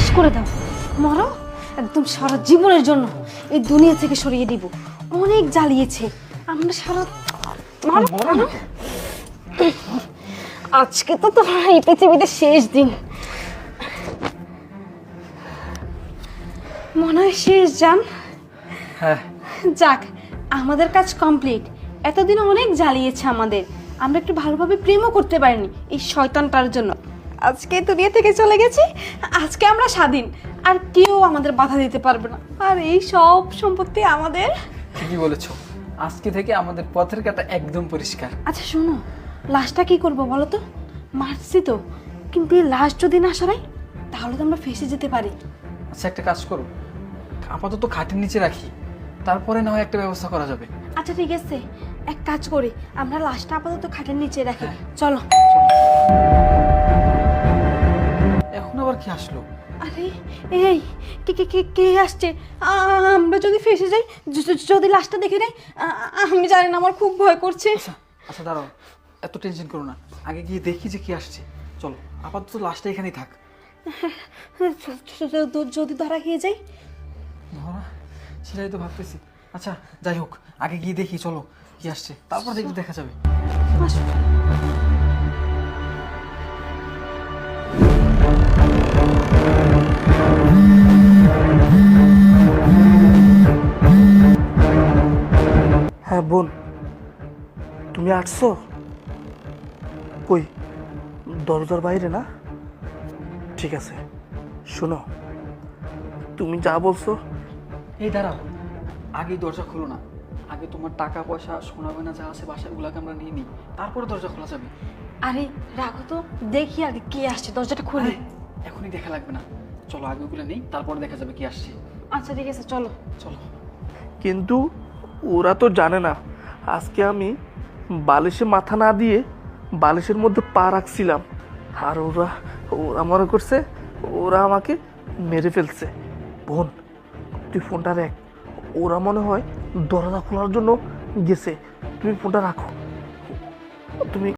শেষ করে দাও, মরো একদম সারা জীবনের জন্য এই দুনিয়া থেকে সরিয়ে দিব। অনেক জ্বালিয়েছে আমরা সারা মারো, মারো। আজকে তো তোমার এই পৃথিবীতে শেষ দিন, মনে হয় শেষ জান। হ্যাঁ যাক, আমাদের কাজ কমপ্লিট। এতদিন অনেক জ্বালিয়েছে আমাদের, আমরা একটু ভালোভাবে প্রেমও করতে পারিনি এই শয়তানটার জন্য। আজকে দুনিয়া থেকে চলে গেছি, আজকে আমরা স্বাধীন, আর কেউ আমাদের বাধা দিতে পারবে না। আর এই সব সম্পত্তি আমাদের। ঠিকই বলেছো, আজকে থেকে আমাদের পথের কাটা একদম পরিষ্কার। আচ্ছা শোনো, লাশটা কি করবো বলো তো? মারছি তো, কিন্তু এই লাশ যদি না সরাই তাহলে তো আমরা ফেসে যেতে পারি। আচ্ছা একটা কাজ করো, আপাতত খাটের নিচে রাখি, তারপরে না হয় একটা ব্যবস্থা করা যাবে। আচ্ছা ঠিক আছে, এক কাজ করি, আমরা লাশটা আপাতত খাটের নিচে রাখি। চলো। এখন আবার কি আসলো? আরে এই কে কে কে কে আসছে? আমরা যদি ফেসে যাই, যদি লাশটা দেখে নেই, আমি জানি না, আমার খুব ভয় করছে। আচ্ছা আচ্ছা দাঁড়াও, এত টেনশন করো না, আগে গিয়ে দেখি যে কি আসছে। চলো আপাতত লাশটা এখানেই থাক। যদি ধরা খেয়ে যাই? ধরা, সেটাই তো ভাবতেছি। আচ্ছা যাই হোক, আগে গিয়ে দেখি, চলো কি আসছে, তারপর দেখি দেখা যাবে। আসো। হ্যাঁ বোন, তুমি আসছো? কই, দরজার বাইরে না? ঠিক আছে, শোনো, তুমি যা বলছো। এই দাঁড়াও, আগেই দরজা খোলো না। আগে তোমার টাকা পয়সা সোনা গয়না যা আছে বাসায় ওগুলাকে আমরা নিয়ে নিই, তারপরে দরজা খোলা যাবে। আরে রাখো তো, দেখি আগে কে আসছে, দরজাটা খুলি। এখনই দেখা লাগবে না, চলো আগে ওগুলো নেই, তারপরে দেখা যাবে কি আসছে। আচ্ছা ঠিক আছে, চলো। চলো। কিন্তু ওরা তো জানে না আজকে আমি বালিশে মাথা না দিয়ে বালিশের মধ্যে পা রাখছিলাম, আর ওরা ওরা মনে করছে ওরা আমাকে মেরে ফেলছে। বোন, তুই ফোনটা রাখ, ওরা মনে হয় দরজা খোলার জন্য গেছে। তুমি ফোনটা রাখো, তুমি